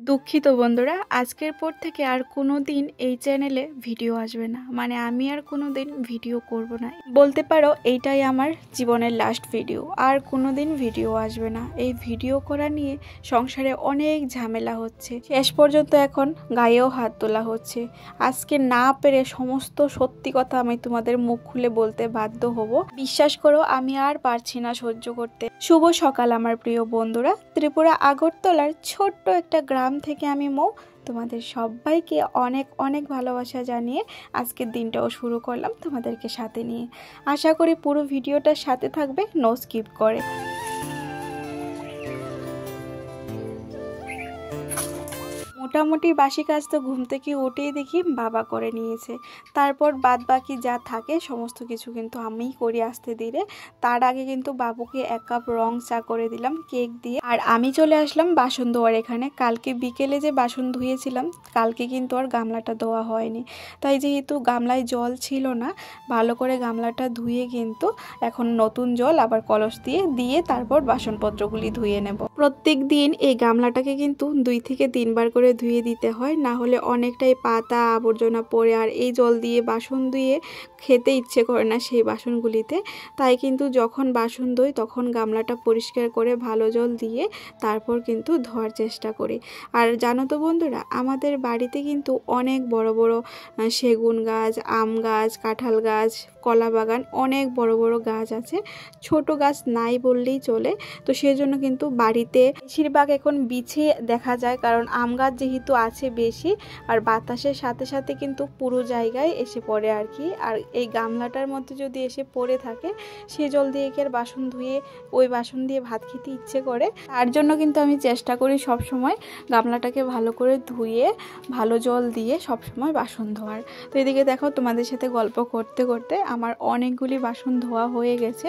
দুঃখিত বন্ধুরা, আজকের পর থেকে আর কোনো দিন এই চ্যানেলে ভিডিও আসবে না। মানে আমি আর কোনো দিন ভিডিও করব না, বলতে পারো এইটাই আমার জীবনের লাস্ট ভিডিও। আর কোনো দিন ভিডিও আসবে না। এই ভিডিও করা নিয়ে সংসারে অনেক ঝামেলা হচ্ছে, শেষ পর্যন্ত এখন গায়েও হাত তোলা হচ্ছে। আজকে না পেরে সমস্ত সত্যি কথা আমি তোমাদের মুখ খুলে বলতে বাধ্য হব। বিশ্বাস করো, আমি আর পারছি না সহ্য করতে। শুভ সকাল আমার প্রিয় বন্ধুরা। ত্রিপুরা আগরতলার ছোট্ট একটা গ্রাম থেকে আমি মৌ তোমাদের সবাইকে অনেক অনেক ভালোবাসা জানিয়ে আজকের দিনটাও শুরু করলাম তোমাদেরকে সাথে নিয়ে। আশা করি পুরো ভিডিওটার সাথে থাকবে, নো স্কিপ করে। মোটামুটি বাসি কাজ তো ঘুম থেকে উঠেই দেখি বাবা করে নিয়েছে। তারপর বাদ বাকি যা থাকে সমস্ত কিছু কিন্তু আমিই করি আস্তে ধীরে। তার আগে কিন্তু বাবুকে 1 কাপ রং চা করে দিলাম কেক দিয়ে। আর আমি চলে আসলাম বাসন ধোয়ার এখানে। কালকে বিকেলে যে বাসন ধুয়েছিলাম, কালকে কিন্তু আর গামলাটা ধোয়া হয়নি। তাই যেহেতু গামলায় জল ছিল না, ভালো করে গামলাটা ধুয়ে কিন্তু এখন নতুন জল আবার কলস দিয়ে তারপর বাসনপত্রগুলি ধুয়ে নেব। প্রত্যেক দিন এই গামলাটাকে কিন্তু 2 থেকে 3 বার করে ধুয়ে দিতে হয়, না হলে অনেকটাই পাতা আবর্জনা পড়ে। আর এই জল দিয়ে বাসন ধুয়ে খেতে ইচ্ছে করে না সেই বাসনগুলিতে। তাই কিন্তু যখন বাসন ধুই তখন গামলাটা পরিষ্কার করে ভালো জল দিয়ে তারপর কিন্তু ধোয়ার চেষ্টা করি। আর জানো তো বন্ধুরা, আমাদের বাড়িতে কিন্তু অনেক বড় বড় সেগুন গাছ, আম গাছ, কাঁঠাল গাছ, কলা বাগান, অনেক বড় বড় গাছ আছে। ছোট গাছ নাই বললেই চলে। তো সেজন্য কিন্তু বাড়িতে বেশিরভাগ এখন বিছে দেখা যায়, কারণ আম গাছ যেহেতু আছে বেশি, আর বাতাসের সাথে সাথে কিন্তু পুরো জায়গায় এসে পড়ে আর কি। আর এই গামলাটার মধ্যে যদি এসে পড়ে থাকে, সে জল দিয়ে কি আর বাসন ধুয়ে ওই বাসন দিয়ে ভাত খেতে ইচ্ছে করে? তার জন্য কিন্তু আমি চেষ্টা করি সব সময় গামলাটাকে ভালো করে ধুয়ে ভালো জল দিয়ে সব সময় বাসন ধোয়ার। তো এদিকে দেখো, তোমাদের সাথে গল্প করতে করতে আমার অনেকগুলি বাসন ধোয়া হয়ে গেছে।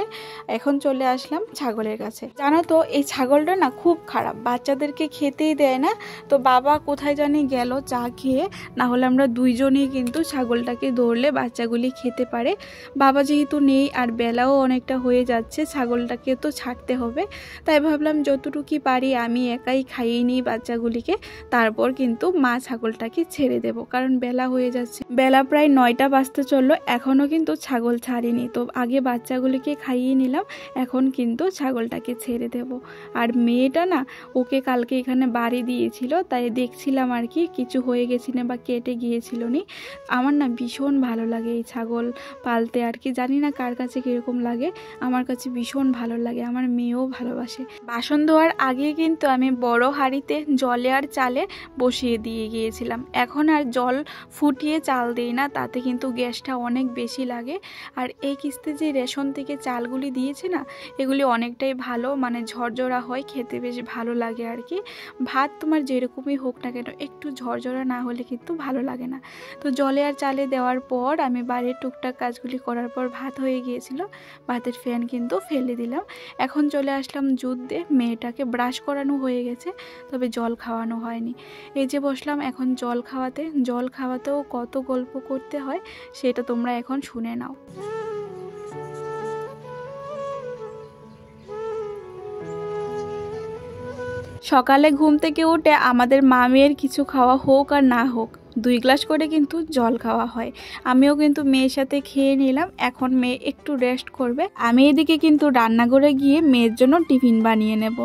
এখন চলে আসলাম ছাগলের কাছে। জানো তো, এই ছাগলটা না খুব খারাপ, বাচ্চাদেরকে খেতেই দেয় না। তো বাবা কোথায় জানি গেল চা খেয়ে, না হলে আমরা দুইজনেই কিন্তু ছাগলটাকে ধরলে বাচ্চাগুলি খেতে পারে। বাবা যেহেতু নেই আর বেলাও অনেকটা হয়ে যাচ্ছে, ছাগলটাকে তো ছাড়তে হবে। তাই ভাবলাম যতটুকু পারি আমি একাই খাইয়ে নিই বাচ্চাগুলিকে, তারপর কিন্তু মা ছাগলটাকে ছেড়ে দেব, কারণ বেলা হয়ে যাচ্ছে। বেলা প্রায় 9টা বাজতে চললো, এখনও কিন্তু ছাগল ছাড়িনি। তো আগে বাচ্চাগুলিকে খাইয়ে নিলাম, এখন কিন্তু ছাগলটাকে ছেড়ে দেব। আর মেয়েটা না, ওকে কালকে এখানে বাড়ি দিয়েছিল, তাই দেখছিলাম আর কি কিছু হয়ে গেছি না বা কেটে গিয়েছিল নি। আমার না ভীষণ ভালো লাগে এই ছাগল পালতে আর কি। জানি না কার কাছে কীরকম লাগে, আমার কাছে ভীষণ ভালো লাগে, আমার মেয়েও ভালোবাসে। বাসন ধোয়ার আগে কিন্তু আমি বড় হাঁড়িতে জলে আর চালে বসিয়ে দিয়ে গিয়েছিলাম। এখন আর জল ফুটিয়ে চাল দিই না, তাতে কিন্তু গ্যাসটা অনেক বেশি লাগে। আর এই কিস্তি যে রেশন থেকে চালগুলি দিয়েছে না, এগুলি অনেকটাই ভালো, মানে ঝরঝরা হয়, খেতে বেশ ভালো লাগে আর কি। ভাত তোমার যেরকমই হোক না কেন, একটু ঝরঝরা না হলে কিন্তু ভালো লাগে না। তো জলে আর চালে দেওয়ার পর আমি বাড়ির টুকটাক কাজগুলি করার পর ভাত হয়ে গিয়েছিল, ভাতের ফ্যান কিন্তু ফেলে দিলাম। এখন চলে আসলাম যুদ্ধে। মেয়েটাকে ব্রাশ করানো হয়ে গেছে, তবে জল খাওয়ানো হয়নি। এই যে বসলাম এখন জল খাওয়াতে। জল খাওয়াতেও কত গল্প করতে হয় সেটা তোমরা এখন শুনে নাও। সকালে ঘুম থেকে উঠে আমাদের মামের কিছু খাওয়া হোক আর না হোক, 2 গ্লাস করে কিন্তু জল খাওয়া হয়। আমিও কিন্তু মেয়ের সাথে খেয়ে নিলাম। এখন মেয়ে একটু রেস্ট করবে, আমি এদিকে কিন্তু রান্নাঘরে গিয়ে মেয়ের জন্য টিফিন বানিয়ে নেব।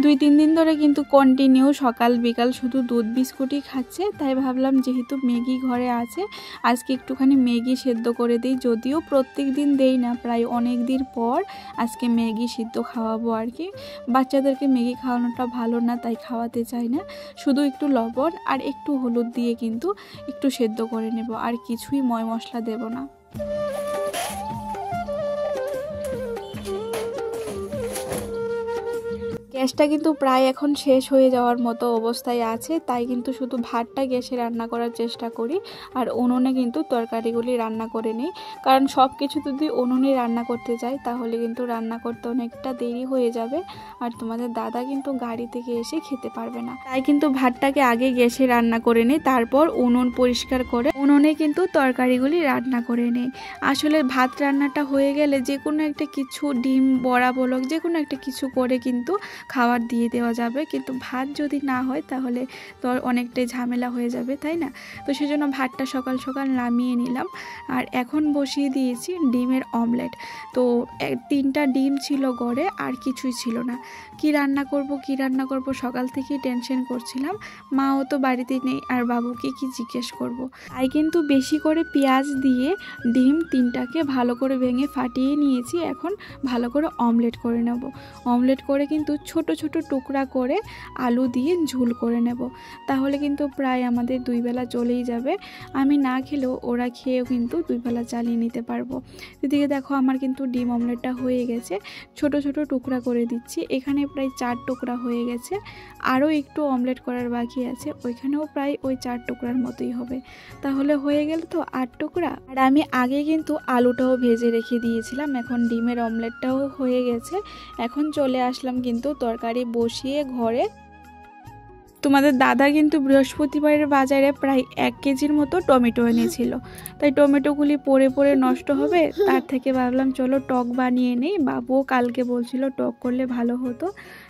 2-3 দিন ধরে কিন্তু কন্টিনিউ সকাল বিকাল শুধু দুধ বিস্কুটই খাচ্ছে। তাই ভাবলাম যেহেতু ম্যাগি ঘরে আছে, আজকে একটুখানি ম্যাগি সেদ্ধ করে দিই। যদিও প্রত্যেক দিন দেই না, প্রায় অনেক দিন পর আজকে ম্যাগি সিদ্ধ খাওয়াবো আর কি। বাচ্চাদেরকে ম্যাগি খাওয়ানোটা ভালো না, তাই খাওয়াতে চাই না। শুধু একটু লবণ আর একটু হলুদ দিয়ে কিন্তু একটু সেদ্ধ করে নেব, আর কিছুই ময় মশলা দেব না। গ্যাসটা কিন্তু প্রায় এখন শেষ হয়ে যাওয়ার মতো অবস্থায় আছে, তাই কিন্তু শুধু ভাতটা গ্যাসে রান্না করার চেষ্টা করি, আর উনুনে কিন্তু তরকারিগুলি রান্না করে নিই। কারণ সব কিছু যদি উনুনে রান্না করতে যাই তাহলে কিন্তু রান্না করতে অনেকটা দেরি হয়ে যাবে, আর তোমাদের দাদা কিন্তু গাড়ি থেকে এসে খেতে পারবে না। তাই কিন্তু ভাতটাকে আগে গ্যাসে রান্না করে নিই, তারপর উনুন পরিষ্কার করে উনুনে কিন্তু তরকারিগুলি রান্না করে নিই। আসলে ভাত রান্নাটা হয়ে গেলে যে কোনো একটা কিছু, ডিম বড়া বলক, যে কোনো একটা কিছু করে কিন্তু খাবার দিয়ে দেওয়া যাবে, কিন্তু ভাত যদি না হয় তাহলে তো অনেকটাই ঝামেলা হয়ে যাবে, তাই না? তো সেজন্য ভাতটা সকাল সকাল নামিয়ে নিলাম। আর এখন বসিয়ে দিয়েছি ডিমের অমলেট। তো 3টা ডিম ছিল গড়ে, আর কিছুই ছিল না। কি রান্না করব সকাল থেকেই টেনশন করছিলাম। মাও তো বাড়িতে নেই, আর বাবুকে কি জিজ্ঞেস করব। তাই কিন্তু বেশি করে পেঁয়াজ দিয়ে ডিম 3টাকে ভালো করে ভেঙে ফাটিয়ে নিয়েছি। এখন ভালো করে অমলেট করে নেব। অমলেট করে কিন্তু ছোট ছোট টুকরা করে আলু দিয়ে ঝোল করে নেব। তাহলে কিন্তু প্রায় আমাদের 2 বেলা চলেই যাবে। আমি না খেলেও ওরা খেয়েও কিন্তু 2 বেলা চালিয়ে নিতে পারবো। এদিকে দেখো আমার কিন্তু ডিম অমলেটটা হয়ে গেছে। ছোট ছোট টুকরা করে দিচ্ছি। এখানে প্রায় 4 টুকরা হয়ে গেছে। আরও একটু অমলেট করার বাকি আছে, ওইখানেও প্রায় ওই 4 টুকরার মতোই হবে। তাহলে হয়ে গেল তো 8 টুকরা। আর আমি আগে কিন্তু আলুটাও ভেজে রেখে দিয়েছিলাম। এখন ডিমের অমলেটটাও হয়ে গেছে। এখন চলে আসলাম কিন্তু তরকারি বসিয়ে ঘরে। তোমাদের দাদা কিন্তু বৃহস্পতিবারের বাজারে প্রায় 1 কেজির মতো টমেটো এনেছিল। তাই টমেটোগুলি পড়ে পড়ে নষ্ট হবে, তার থেকে ভাবলাম চলো টক বানিয়ে নেই। বাবুও কালকে বলছিল টক করলে ভালো হতো।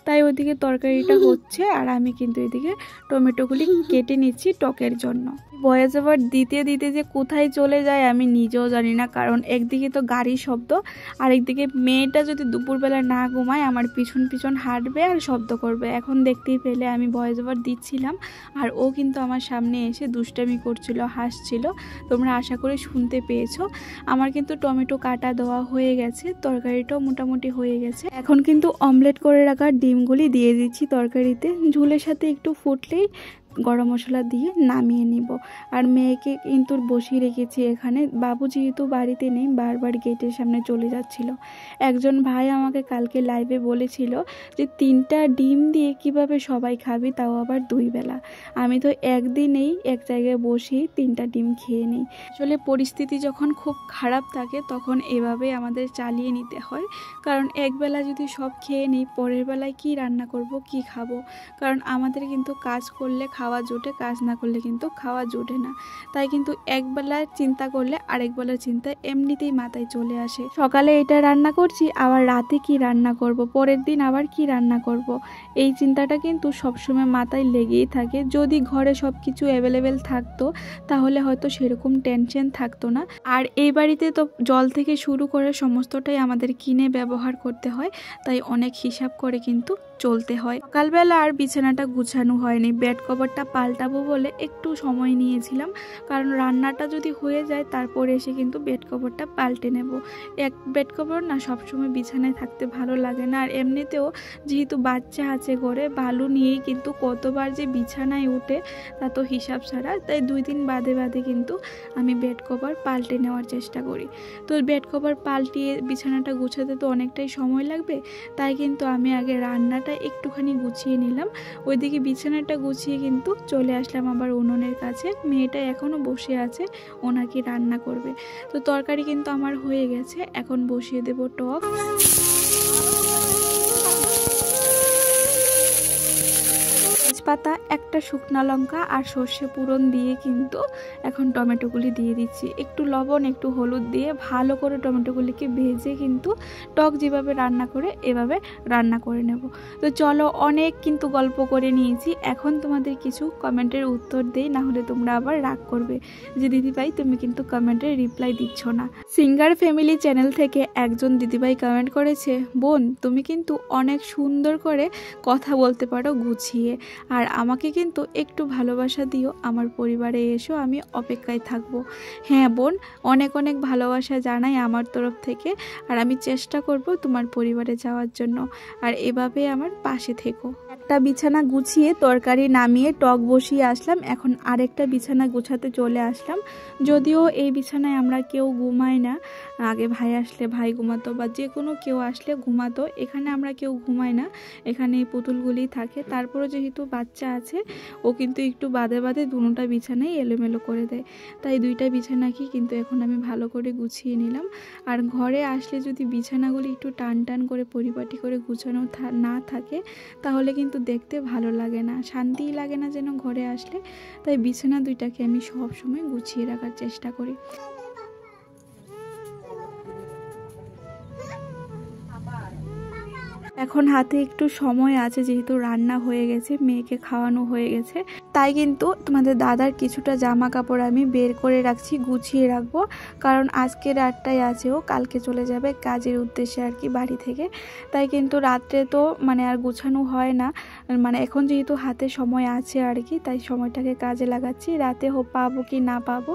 তাই ওইদিকে তরকারিটা হচ্ছে, আর আমি কিন্তু এদিকে টমেটোগুলি কেটে নিচ্ছি টকের জন্য। ভয়েস ওভার দিতে দিতে যে কোথায় চলে যায় আমি নিজেও জানি না, কারণ একদিকে তো গাড়ির শব্দ, আর একদিকে মেয়েটা যদি দুপুরবেলা না ঘুমায় আমার পিছন পিছন হাঁটবে আর শব্দ করবে। এখন দেখতেই পেলে আমি ভয়েস ওভার দিচ্ছিলাম, আর ও কিন্তু আমার সামনে এসে দুষ্টামি করছিল, হাসছিল। তোমরা আশা করি শুনতে পেয়েছো। আমার কিন্তু টমেটো কাটা দেওয়া হয়ে গেছে, তরকারিটাও মোটামুটি হয়ে গেছে। এখন কিন্তু অমলেট করে রাখা ডিমগুলি দিয়ে দিচ্ছি তরকারিতে। ঝোলের সাথে একটু ফুটলেই গরম মশলা দিয়ে নামিয়ে নিব। আর মেয়েকে কিন্তু বসিয়ে রেখেছি এখানে। বাবু যেহেতু বাড়িতে নেই, বারবার গেটের সামনে চলে যাচ্ছিল। একজন ভাই আমাকে কালকে লাইভে বলেছিল যে 3টা ডিম দিয়ে কিভাবে সবাই খাবি, তাও আবার 2 বেলা। আমি তো একদিনেই এক জায়গায় বসেই 3টা ডিম খেয়ে নিই। আসলে পরিস্থিতি যখন খুব খারাপ থাকে তখন এভাবে আমাদের চালিয়ে নিতে হয়। কারণ একবেলা যদি সব খেয়ে নিই, পরের বেলায় কি রান্না করব, কি খাবো? কারণ আমাদের কিন্তু কাজ করলে খাওয়া জোটে, কাজ না করলে কিন্তু খাওয়া জোটে না। তাই কিন্তু একবেলার চিন্তা করলে আরেক বেলার চিন্তা এমনিতেই মাথায় চলে আসে। সকালে এটা রান্না করছি, আবার রাতে কি রান্না করব, পরের দিন আবার কি রান্না করব, এই চিন্তাটা কিন্তু সবসময় মাথায় লেগেই থাকে। যদি ঘরে সব কিছু অ্যাভেলেবেল থাকতো তাহলে হয়তো সেরকম টেনশন থাকতো না। আর এই বাড়িতে তো জল থেকে শুরু করে সমস্তটাই আমাদের কিনে ব্যবহার করতে হয়, তাই অনেক হিসাব করে কিন্তু চলতে হয়। সকালবেলা আর বিছানাটা গুছানো হয়নি, বেড কভারটা পাল্টাবো বলে একটু সময় নিয়েছিলাম। কারণ রান্নাটা যদি হয়ে যায় তারপরে এসে কিন্তু বেড কভারটা পাল্টে নেব। এক বেড কভার না সবসময় বিছানায় থাকতে ভালো লাগে না। আর এমনিতেও যেহেতু বাচ্চা আছে ঘরে, বালু নিয়েই কিন্তু কতবার যে বিছানায় উঠে তা তো হিসাব ছাড়া। তাই 2 দিন বাদে বাদে কিন্তু আমি বেড কভার পাল্টে নেওয়ার চেষ্টা করি। তো বেড কভার পাল্টিয়ে বিছানাটা গুছাতে তো অনেকটাই সময় লাগবে। তাই কিন্তু আমি আগে রান্নাটা একটুখানি গুছিয়ে নিলাম। ওইদিকে বিছানাটা গুছিয়ে কিন্তু চলে আসলাম আবার উনুনের কাছে। মেয়েটা এখনো বসে আছে, ওনাকে রান্না করবে। তো তরকারি কিন্তু আমার হয়ে গেছে, এখন বসিয়ে দেব টক। তেজপাতা, একটা শুকনা লঙ্কা আর সর্ষে ফোড়ন দিয়ে কিন্তু এখন টমেটোগুলি দিয়ে দিচ্ছি। একটু লবণ, একটু হলুদ দিয়ে ভালো করে টমেটোগুলিকে ভেজে কিন্তু টক যেভাবে রান্না করে এভাবে রান্না করে নেব। তো চলো, অনেক কিন্তু গল্প করে নিয়েছি, এখন তোমাদের কিছু কমেন্টের উত্তর দেই, না হলে তোমরা আবার রাগ করবে যে দিদিভাই তুমি কিন্তু কমেন্টের রিপ্লাই দিচ্ছ না। সিঙ্গার ফ্যামিলি চ্যানেল থেকে একজন দিদিভাই কমেন্ট করেছে, বোন তুমি কিন্তু অনেক সুন্দর করে কথা বলতে পারো গুছিয়ে, আর আমাকে কিন্তু একটু ভালোবাসা দিও, আমার পরিবারে এসো, আমি অপেক্ষায় থাকব। হ্যাঁ বোন, অনেক অনেক ভালোবাসা জানাই আমার তরফ থেকে, আর আমি চেষ্টা করব তোমার পরিবারে যাওয়ার জন্য, আর এভাবে আমার পাশে থেকো। একটা বিছানা গুছিয়ে তরকারি নামিয়ে টক বসিয়ে আসলাম, এখন আরেকটা বিছানা গুছাতে চলে আসলাম। যদিও এই বিছানায় আমরা কেউ ঘুমাই না, আগে ভাই আসলে ভাই ঘুমাতো বা যে কোনো কেউ আসলে ঘুমাতো, এখানে আমরা কেউ ঘুমাই না, এখানে এই পুতুলগুলি থাকে। তারপরে যেহেতু বাচ্চা আছে, ও কিন্তু একটু বাদে বাদে দুটোটা বিছানাই এলোমেলো করে দেয়। তাই 2টা বিছানাকে কিন্তু এখন আমি ভালো করে গুছিয়ে নিলাম। আর ঘরে আসলে যদি বিছানাগুলি একটু টান টান করে পরিপাটি করে গুছানো না থাকে তাহলে কিন্তু দেখতে ভালো লাগে না, শান্তিই লাগে না যেন ঘরে আসলে। তাই বিছানা 2টাকে আমি সব সময় গুছিয়ে রাখার চেষ্টা করি। এখন হাতে একটু সময় আছে, যেহেতু রান্না হয়ে গেছে, মেয়েকে খাওয়ানো হয়ে গেছে, তাই কিন্তু তোমাদের দাদার কিছুটা জামা কাপড় আমি বের করে রাখছি, গুছিয়ে রাখবো। কারণ আজকে রাতটাই আছে, ও কালকে চলে যাবে কাজের উদ্দেশ্যে আর কি বাড়ি থেকে। তাই কিন্তু রাত্রে তো মানে আর গুছানো হয় না, মানে এখন যেহেতু হাতে সময় আছে আর কি, তাই সময়টাকে কাজে লাগাচ্ছি। রাতে পাবো কি না পাবো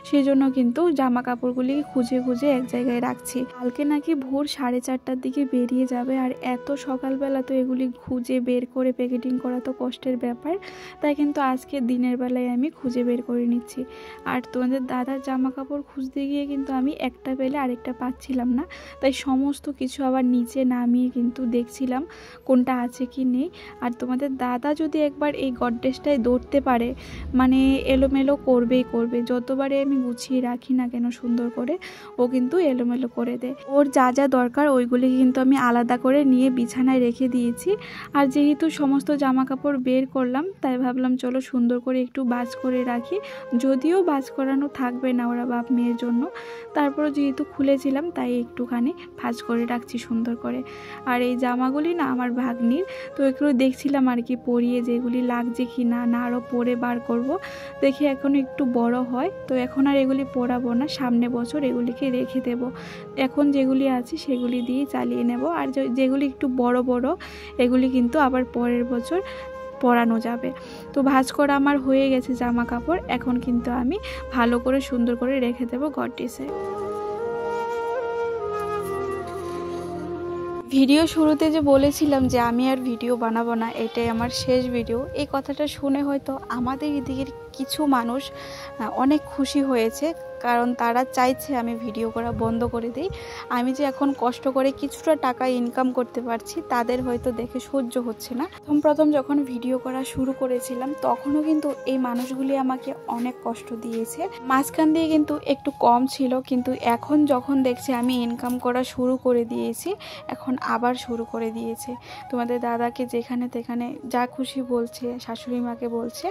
সেই জন্য কিন্তু জামা কাপড়গুলি খুঁজে খুঁজে এক জায়গায় রাখছি। কালকে নাকি ভোর 4:30টার দিকে বেরিয়ে যাবে, আর এত সকালবেলা তো এগুলি খুঁজে বের করে প্যাকেটিং করা তো কষ্টের ব্যাপার। তাই কিন্তু আজকে দিনের বেলায় আমি খুঁজে বের করে নিচ্ছি। আর তোমাদের দাদার জামা কাপড় খুঁজতে গিয়ে কিন্তু আমি একটা পেলে আরেকটা পাচ্ছিলাম না, তাই সমস্ত কিছু আবার নিচে নামিয়ে কিন্তু দেখছিলাম কোনটা আছে কি নেই। আর তোমাদের দাদা যদি একবার এই গডরেজটায় ধরতে পারে, মানে এলোমেলো করবেই করবে। যতবারে আমি গুছিয়ে রাখি না কেন সুন্দর করে, ও কিন্তু এলোমেলো করে দেয়। ওর যা যা দরকার ওইগুলি কিন্তু আমি আলাদা করে নিয়ে বিছানায় রেখে দিয়েছি। আর যেহেতু সমস্ত জামা কাপড় বের করলাম, তাই ভাবলাম চলো সুন্দর করে একটু ভাঁজ করে রাখি। যদিও ভাঁজ করানো থাকবে না ওরা বাপ মেয়ের জন্য, তারপরে যেহেতু খুলেছিলাম তাই একটুখানি ভাঁজ করে রাখছি সুন্দর করে। আর এই জামাগুলি না আমার ভাগ্নির, তো এগুলো দেখছিলাম আর কি পরিয়ে যেগুলি লাগছে কি না, না আরও পরে বার করব। দেখি এখন একটু বড় হয় তো এখন আর এগুলি পরাবো না, সামনে বছর এগুলিকে রেখে দেব। এখন যেগুলি আছে সেগুলি দিয়ে চালিয়ে নেব। আর যেগুলি একটু বড় বড় এগুলি কিন্তু আবার পরের বছর পরানো যাবে। তো ভাঁজ করা আমার হয়ে গেছে জামা কাপড়, এখন কিন্তু আমি ভালো করে সুন্দর করে রেখে দেবো গডরেজে। ভিডিও শুরুতে যে বলেছিলাম যে আমি আর ভিডিও বানাবো না, এটাই আমার শেষ ভিডিও, এই কথাটা শুনে হয়তো আমাদের এদিকের কিছু মানুষ অনেক খুশি হয়েছে, কারণ তারা চাইছে আমি ভিডিও করা বন্ধ করে দিই। আমি যে এখন কষ্ট করে কিছুটা টাকা ইনকাম করতে পারছি, তাদের হয়তো দেখে সহ্য হচ্ছে না। প্রথম যখন ভিডিও করা শুরু করেছিলাম তখনও কিন্তু এই মানুষগুলি আমাকে অনেক কষ্ট দিয়েছে। মাঝখান দিয়ে কিন্তু একটু কম ছিল, কিন্তু এখন যখন দেখছে আমি ইনকাম করা শুরু করে দিয়েছি, এখন আবার শুরু করে দিয়েছে। তোমাদের দাদাকে যেখানে তেখানে যা খুশি বলছে, শাশুড়ি মাকে বলছে।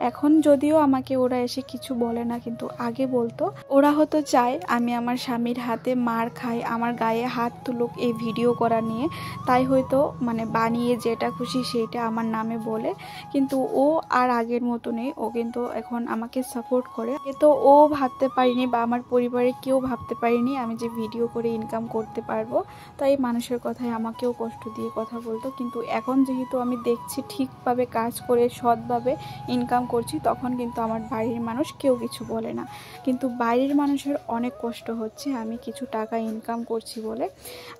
এখন যদিও আমাকে ওরা এসে কিছু বলে না, কিন্তু আগে বলতো। ওরা হয়তো চায় আমি আমার স্বামীর হাতে মার খাই, আমার গায়ে হাত তুলুক এই ভিডিও করা নিয়ে, তাই হয়তো মানে বানিয়ে যেটা খুশি সেইটা আমার নামে বলে। কিন্তু ও আর আগের মতো নেই, ও কিন্তু এখন আমাকে সাপোর্ট করে। তো ও ভাবতে পারিনি বা আমার পরিবারে কেউ ভাবতে পারিনি আমি যে ভিডিও করে ইনকাম করতে পারবো, তাই মানুষের কথায় আমাকেও কষ্ট দিয়ে কথা বলতো। কিন্তু এখন যেহেতু আমি দেখছি ঠিকভাবে কাজ করে সৎভাবে ইনকাম করছি, তখন কিন্তু আমার বাড়ির মানুষ কেউ কিছু বলে না। কিন্তু বাড়ির মানুষের অনেক কষ্ট হচ্ছে আমি কিছু টাকা ইনকাম করছি বলে।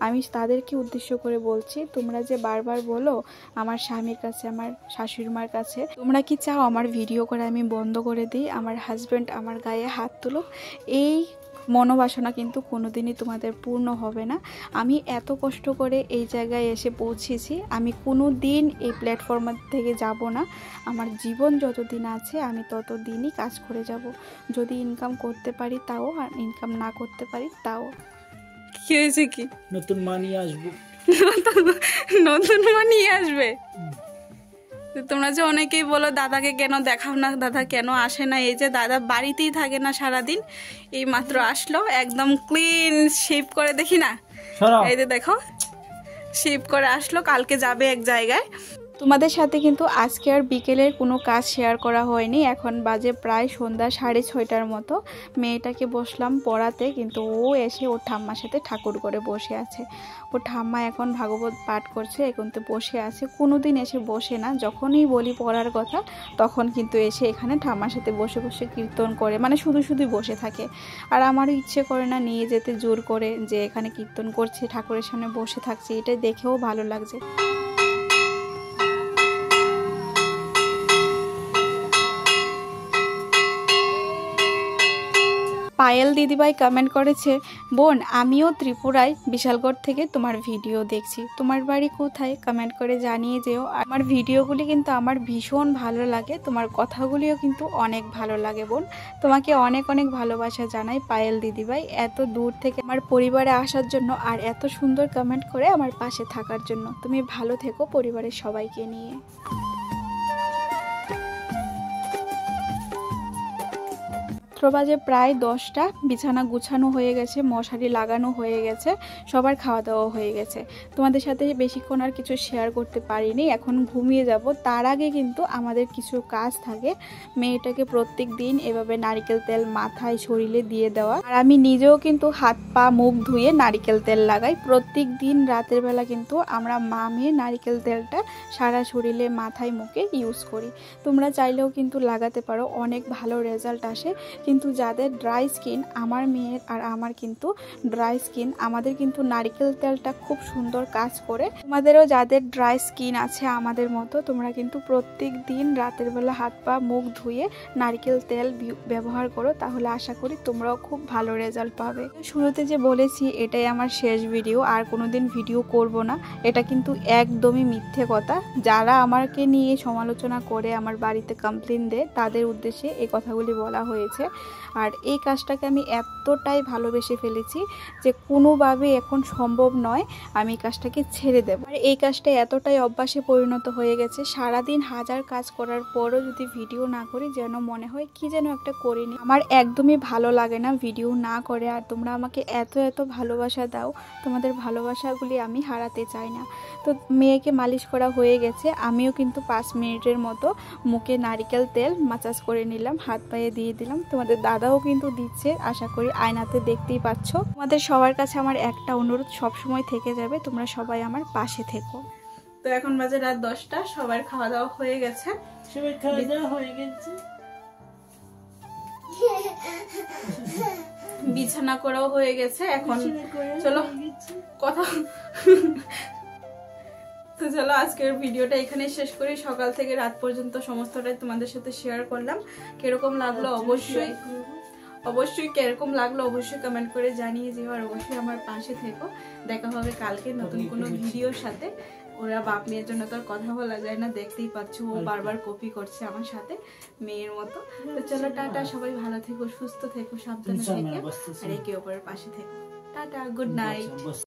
আমি তাদেরকে উদ্দেশ্য করে বলছি, তোমরা যে বারবার বলো আমার স্বামীর কাছে, আমার শাশুড়ি মার কাছে, তোমরা কি চাও আমার ভিডিও করে আমি বন্ধ করে দিই, আমার হাজব্যান্ড আমার গায়ে হাত তুলো? এই মনোবাসনা কিন্তু কোনোদিনই তোমাদের পূর্ণ হবে না। আমি এত কষ্ট করে এই জায়গায় এসে পৌঁছেছি, আমি কোনো দিন এই প্ল্যাটফর্ম থেকে যাব না। আমার জীবন যতদিন আছে আমি ততদিনই কাজ করে যাব। যদি ইনকাম করতে পারি তাও, আর ইনকাম না করতে পারি তাও। কি হয়েছে কি? নতুন মা নিয়ে আসবো। নতুন মা নিয়ে আসবে? তোমরা যে অনেকেই বলো দাদাকে কেন দেখাও না, দাদা কেন আসে না, এই যে দাদা বাড়িতেই থাকে না সারাদিন, এই মাত্র আসলো, একদম ক্লিন শেভ করে, দেখি না এই যে দেখো শেভ করে আসলো, কালকে যাবে এক জায়গায়। তোমাদের সাথে কিন্তু আজকে আর বিকেলের কোনো কাজ শেয়ার করা হয়নি। এখন বাজে প্রায় সন্ধ্যা 6:30টার মতো। মেয়েটাকে বসলাম পড়াতে, কিন্তু ও এসে ওর ঠাম্মার সাথে ঠাকুর করে বসে আছে। ওর ঠাম্মা এখন ভাগবত পাঠ করছে, এখন তো বসে আছে। কোনো দিন এসে বসে না, যখনই বলি পড়ার কথা তখন কিন্তু এসে এখানে ঠাম্মার সাথে বসে বসে কীর্তন করে, মানে শুধু শুধুই বসে থাকে। আর আমারও ইচ্ছে করে না নিয়ে যেতে, জোর করে যে এখানে কীর্তন করছে, ঠাকুরের সামনে বসে থাকছে, এটা দেখেও ভালো লাগছে। পায়েল দিদিভাই কমেন্ট করেছে, বোন আমিও ত্রিপুরায় বিশালগড় থেকে তোমার ভিডিও দেখছি, তোমার বাড়ি কোথায় কমেন্ট করে জানিয়ে যেও। আমার ভিডিওগুলি কিন্তু আমার ভীষণ ভালো লাগে, তোমার কথাগুলিও কিন্তু অনেক ভালো লাগে বোন। তোমাকে অনেক অনেক ভালোবাসা জানাই পায়েল দিদিভাই, এত দূর থেকে আমার পরিবারে আসার জন্য, আর এত সুন্দর কমেন্ট করে আমার পাশে থাকার জন্য। তুমি ভালো থেকো পরিবারের সবাইকে নিয়ে। রাত্র বাজে প্রায় 10টা, বিছানা গুছানো হয়ে গেছে, মশারি লাগানো হয়ে গেছে, সবার খাওয়া দাওয়া হয়ে গেছে। তোমাদের সাথে বেশিক্ষণ আর কিছু শেয়ার করতে পারিনি, এখন ঘুমিয়ে যাব। তার আগে কিন্তু আমাদের কিছু কাজ থাকে। মেয়েটাকে প্রত্যেক দিন এভাবে নারকেল তেল মাথায় শরীরে দিয়ে দেওয়া, আর আমি নিজেও কিন্তু হাত পা মুখ ধুয়ে নারকেল তেল লাগাই। প্রত্যেক দিন রাতের বেলা কিন্তু আমরা মা মেয়ে নারকেল তেলটা সারা শরীরে মাথায় মুখে ইউজ করি। তোমরা চাইলেও কিন্তু লাগাতে পারো, অনেক ভালো রেজাল্ট আসে। কিন্তু যাদের ড্রাই স্কিন, আমার মেয়ের আর আমার কিন্তু ড্রাই স্কিন, আমাদের কিন্তু নারকেল তেলটা খুব সুন্দর কাজ করে। তোমাদেরও যাদের ড্রাই স্কিন আছে আমাদের মতো, তোমরা কিন্তু প্রত্যেক দিন রাতের বেলা হাত পা মুখ ধুয়ে নারকেল তেল ব্যবহার করো, তাহলে আশা করি তোমরাও খুব ভালো রেজাল্ট পাবে। শুরুতে যে বলেছি এটাই আমার শেষ ভিডিও, আর কোনোদিন ভিডিও করব না, এটা কিন্তু একদমই মিথ্যে কথা। যারা আমাকে নিয়ে সমালোচনা করে, আমার বাড়িতে কমপ্লেন দেয়, তাদের উদ্দেশ্যে এই কথাগুলি বলা হয়েছে। আর এই কাজটাকে আমি এতটাই ভালোবেসে ফেলেছি যে কোনোভাবে এখন সম্ভব নয় আমি এই কাজটাকে ছেড়ে দেব। আর এই কাজটা এতটাই অভ্যাসে পরিণত হয়ে গেছে, সারাদিন হাজার কাজ করার পরও যদি ভিডিও না করি যেন মনে হয় কি যেন একটা করিনি। আমার একদমই ভালো লাগে না ভিডিও না করে। আর তোমরা আমাকে এত এত ভালোবাসা দাও, তোমাদের ভালোবাসাগুলি আমি হারাতে চাই না। তো মেয়েকে মালিশ করা হয়ে গেছে, আমিও কিন্তু 5 মিনিটের মতো মুখে নারকেল তেল মাসাজ করে নিলাম, হাত পায়ে দিয়ে দিলাম। তোমাদের দাদাও কিন্তু দিচ্ছে, আশা করি আয়নাতে দেখতেই পাচ্ছ। তোমাদের সবার কাছে আমার একটা অনুরোধ সবসময় থেকে যাবে, তোমরা সবাই আমার পাশে থেকো। তো এখন বাজে রাত 10টা, সবার খাওয়া দাওয়া হয়ে গেছে, সবাই খাওয়া দাওয়া হয়ে গেছে, বিছানা করাও হয়ে গেছে। এখন চলো কথা তো চলো আজকের ভিডিওটা এখানে শেষ করি। সকাল থেকে রাত পর্যন্ত সমস্তটাই তোমাদের সাথে শেয়ার করলাম। কিরকম লাগলো অবশ্যই কিরকম লাগলো অবশ্যই কমেন্ট করে জানিয়ে দিও, আর অবশ্যই আমার পাশে থেকো। দেখা হবে কালকে নতুন কোনো ভিডিওর সাথে। ওরা বাপ মেয়ের জন্য তো আর কথা বলা যায় না, দেখতেই পাচ্ছ ও বারবার কপি করছে আমার সাথে মেয়ের মতো। তো চলো টাটা, সবাই ভালো থেকো, সুস্থ থেকো, সাবধানে থেকো, আর একে অপরের পাশে থেকো। Tata, good night.